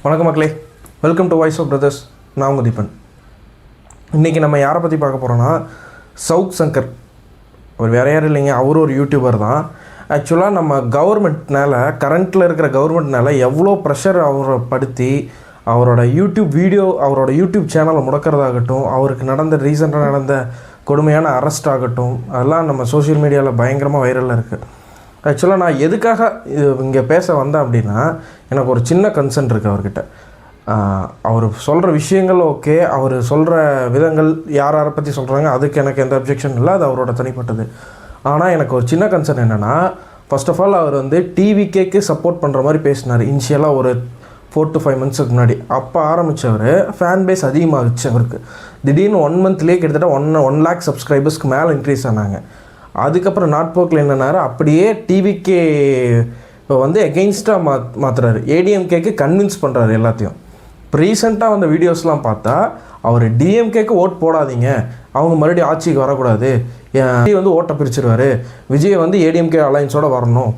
வணக்கம் மக்களே, welcome to voice of brothers. நான் உங்கள் தீபன். இன்றைக்கி நம்ம யாரை பற்றி பார்க்க போகிறோன்னா சவுக் சங்கர். அவர் வேறு யாரும் இல்லைங்க, அவரும் ஒரு யூடியூபர் தான். ஆக்சுவலாக நம்ம கவர்மெண்ட்னால், கரண்ட்டில் இருக்கிற கவர்மெண்ட்னால் எவ்வளோ ப்ரெஷர் அவரை படுத்தி அவரோட யூடியூப் வீடியோ, அவரோட யூடியூப் சேனலை முடக்கிறதாகட்டும், அவருக்கு ரீசெண்டாக நடந்த கொடுமையான அரெஸ்ட் ஆகட்டும், அதெல்லாம் நம்ம சோஷியல் மீடியாவில் பயங்கரமாக வைரலில் இருக்குது. ஆக்சுவலாக நான் எதுக்காக இங்கே பேச வந்தேன் அப்படின்னா, எனக்கு ஒரு சின்ன கன்சர்ன் இருக்குது அவர்கிட்ட. அவர் சொல்கிற விஷயங்கள் ஓகே, அவர் சொல்கிற விதங்கள் யாரை பற்றி சொல்கிறாங்க அதுக்கு எனக்கு எந்த அப்ஜெக்ஷன் இல்லை, அது அவரோட தனிப்பட்டது. ஆனால் எனக்கு ஒரு சின்ன கன்சர்ன் என்னென்னா, ஃபர்ஸ்ட் ஆஃப் ஆல் அவர் டிவிகேக்கு சப்போர்ட் பண்ணுற மாதிரி பேசினார் இனிஷியலாக ஒரு 4 to 5 months முன்னாடி. அப்போ ஆரம்பித்தவர் ஃபேன் பேஸ் அதிகமாகிடுச்சு அவருக்கு. திடீர்னு 1 monthலேயே கிட்டத்தட்ட 1 lakh சப்ஸ்கிரைபர்ஸ்க்கு மேலே இன்க்ரீஸ் ஆனாங்க. அதுக்கப்புறம் நாட்போக்கில் என்னன்னாரு, அப்படியே டிவிகே இப்போ எகெயின்ஸ்டாக மாற்றுறாரு, ஏடிஎம்கேக்கு கன்வின்ஸ் பண்ணுறாரு எல்லாத்தையும். இப்போ ரீசெண்டாக வந்த வீடியோஸ்லாம் பார்த்தா அவர் டிஎம்கேக்கு ஓட் போடாதீங்க, அவங்க மறுபடியும் ஆட்சிக்கு வரக்கூடாது, விஜய் ஓட்டை பிரிச்சிருவார், விஜய் ஏடிஎம்கே அலைன்ஸோடு வரணும்,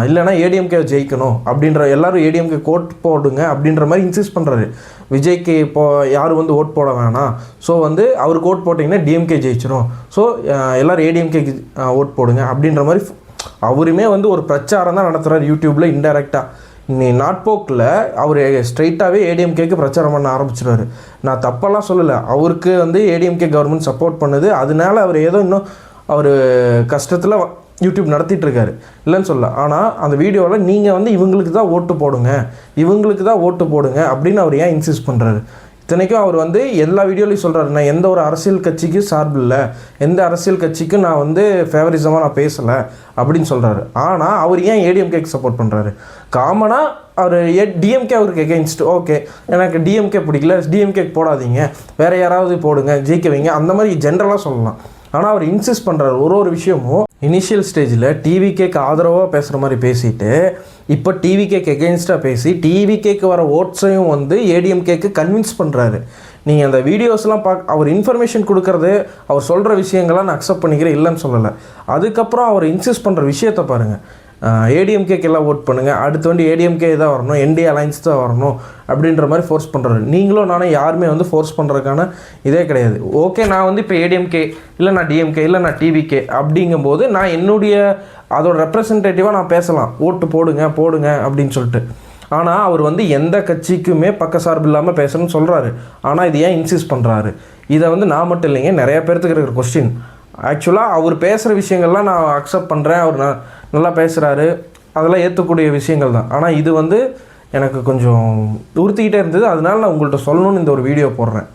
இல்லைனா ஏடிஎம்கே ஜெயிக்கணும் அப்படின்ற, எல்லோரும் ஏடிஎம்கே ஓட் போடுங்க அப்படின்ற மாதிரி இன்சிஸ்ட் பண்ணுறாரு. விஜய்க்கு யாரும் ஓட் போட வேணாம், ஸோ அவருக்கு ஓட் போட்டிங்கன்னா டிஎம்கே ஜெயிச்சிடும், ஸோ எல்லோரும் ஏடிஎம்கேக்கு ஓட் போடுங்க அப்படின்ற மாதிரி அவருமே ஒரு பிரச்சாரம் தான் நடத்துகிறார் யூடியூப்பில் இன்டெரக்டாக. நாட்போக்கில் அவர் ஸ்ட்ரைட்டாகவே ஏடிஎம்கேக்கு பிரச்சாரம் பண்ண ஆரம்பிச்சிடுவார். நான் தப்பெல்லாம் சொல்லலை, அவருக்கு ஏடிஎம்கே கவர்மெண்ட் சப்போர்ட் பண்ணுது, அதனால அவர் ஏதோ இன்னும் அவர் கஷ்டத்தில் யூடியூப் நடத்திட்டுருக்காரு, இல்லைன்னு சொல்ல. ஆனால் அந்த வீடியோவில் நீங்கள் இவங்களுக்கு தான் ஓட்டு போடுங்க, இவங்களுக்கு தான் ஓட்டு போடுங்க அப்படின்னு அவர் ஏன் இன்சிஸ்ட் பண்ணுறாரு? இத்தனைக்கும் அவர் எல்லா வீடியோலையும் சொல்கிறாரு, நான் எந்த ஒரு அரசியல் கட்சிக்கும் சார்பு இல்லை, எந்த அரசியல் கட்சிக்கும் நான் ஃபேவரிசமாக நான் பேசலை அப்படின்னு சொல்கிறாரு. ஆனால் அவர் ஏன் ஏடிஎம்கேக்கு சப்போர்ட் பண்ணுறாரு? காமனாக அவர் டிஎம்கே அவருக்கு எகெயின்ஸ்ட், ஓகே எனக்கு டிஎம்கே பிடிக்கல, டிஎம்கேக்கு போடாதீங்க, வேறு யாராவது போடுங்க, ஜெயிக்க வைங்க, அந்த மாதிரி ஜென்ரலாக சொல்லலாம். ஆனால் அவர் இன்சிஸ்ட் பண்ணுறாரு ஒரு விஷயமும். இனிஷியல் ஸ்டேஜில் டிவிகேக்கு ஆதரவாக பேசுகிற மாதிரி பேசிட்டு, இப்போ டிவிகேக்கு எகெயின்ஸ்டாக பேசி டிவிகேக்கு வர ஓட்ஸையும் ஏடிஎம்கேக்கு கன்வின்ஸ் பண்ணுறாரு. நீங்கள் அந்த வீடியோஸ்லாம் அவர் இன்ஃபர்மேஷன் கொடுக்குறது, அவர் சொல்கிற விஷயங்கள்லாம் நான் அக்செப்ட் பண்ணிக்கிறேன், இல்லைன்னு சொல்லலை. அதுக்கப்புறம் அவர் இன்சிஸ்ட் பண்ணுற விஷயத்தை பாருங்கள். ஏடிஎம்கேக்கு எல்லாம் ஓட் பண்ணுங்கள், அடுத்து ஏடிஎம்கே தான் வரணும், என்டிஏ அலைன்ஸ் தான் வரணும் அப்படின்ற மாதிரி ஃபோர்ஸ் பண்ணுறாரு. நீங்களும் நானும் யாருமே ஃபோர்ஸ் பண்ணுறதுக்கான இதே கிடையாது. ஓகே, நான் இப்போ ஏடிஎம்கே இல்லை, நான் டிஎம்கே இல்லை, நான் டிவிகே அப்படிங்கும்போது நான் என்னுடைய அதோட ரெப்ரசன்டேட்டிவாக நான் பேசலாம், ஓட்டு போடுங்க அப்படின்னு சொல்லிட்டு. ஆனால் அவர் எந்த கட்சிக்குமே பக்கசார்பு இல்லாமல் பேசணும்னு சொல்கிறாரு. ஆனால் இது ஏன் இன்சிஸ்ட் பண்ணுறாரு? இதை நான் மட்டும் இல்லைங்க, நிறைய பேர்த்துக்கு இருக்கிற கொஸ்டின். ஆக்சுவலாக அவர் பேசுகிற விஷயங்கள்லாம் நான் அக்செப்ட் பண்ணுறேன், அவர் நல்லா பேசுகிறாரு, அதெல்லாம் ஏற்றக்கூடிய விஷயங்கள் தான். ஆனால் இது எனக்கு கொஞ்சம் உறுத்திக்கிட்டே இருந்தது, அதனால நான் உங்கள்கிட்ட சொல்லணும்னு இந்த ஒரு வீடியோ போடுறேன்.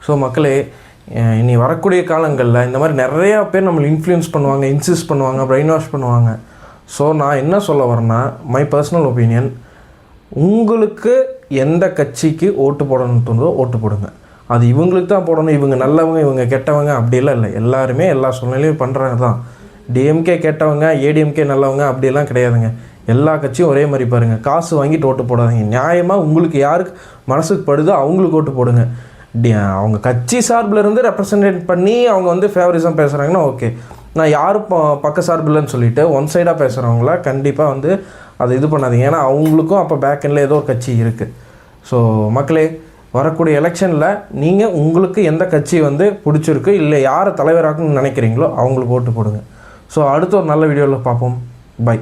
ஸோ மக்களே, இனி வரக்கூடிய காலங்களில் இந்த மாதிரி நிறையா பேர் நம்மளை இன்ஃப்ளூயன்ஸ் பண்ணுவாங்க, இன்சிஸ்ட் பண்ணுவாங்க, பிரெயின் வாஷ் பண்ணுவாங்க. ஸோ நான் என்ன சொல்ல வரேன்னா, மை பர்சனல் ஒப்பீனியன், உங்களுக்கு எந்த கட்சிக்கு ஓட்டு போடணும்னு தோணுதோ ஓட்டு போடுங்க. அது இவங்களுக்கு தான் போடணும், இவங்க நல்லவங்க இவங்க கெட்டவங்க அப்படிலாம் இல்லை. எல்லாருமே எல்லா சூழ்நிலையும் பண்ணுறாங்க தான். டிஎம்கே கெட்டவங்க, ஏடிஎம்கே நல்லவங்க அப்படிலாம் கிடையாதுங்க. எல்லா கட்சியும் ஒரே மாதிரி பாருங்கள். காசு வாங்கிட்டு ஓட்டு போடாதீங்க. நியாயமாக உங்களுக்கு யாருக்கு மனசுக்கு படுதோ அவங்களுக்கு ஓட்டு போடுங்க. அவங்க கட்சி சார்பில் இருந்து ரெப்ரசன்டேட் பண்ணி அவங்க ஃபேவரிசம் பேசுகிறாங்கன்னா ஓகே. நான் யாரும் பக்க சார்பில்லைன்னு சொல்லிவிட்டு ஒன் சைடாக பேசுகிறவங்கள கண்டிப்பாக அதை இது பண்ணாதீங்க. ஏன்னா அவங்களுக்கும் அப்போ பேக் எண்டில் ஏதோ ஒரு கட்சி இருக்குது. ஸோ மக்களே, வரக்கூடிய எலெக்ஷனில் நீங்கள் உங்களுக்கு எந்த கட்சி பிடிச்சிருக்கு, இல்லை யாரை தலைவராக்குன்னு நினைக்கிறீங்களோ அவங்களுக்கு ஓட்டு போடுங்க. ஸோ அடுத்த ஒரு நல்ல வீடியோவில் பார்ப்போம். பை.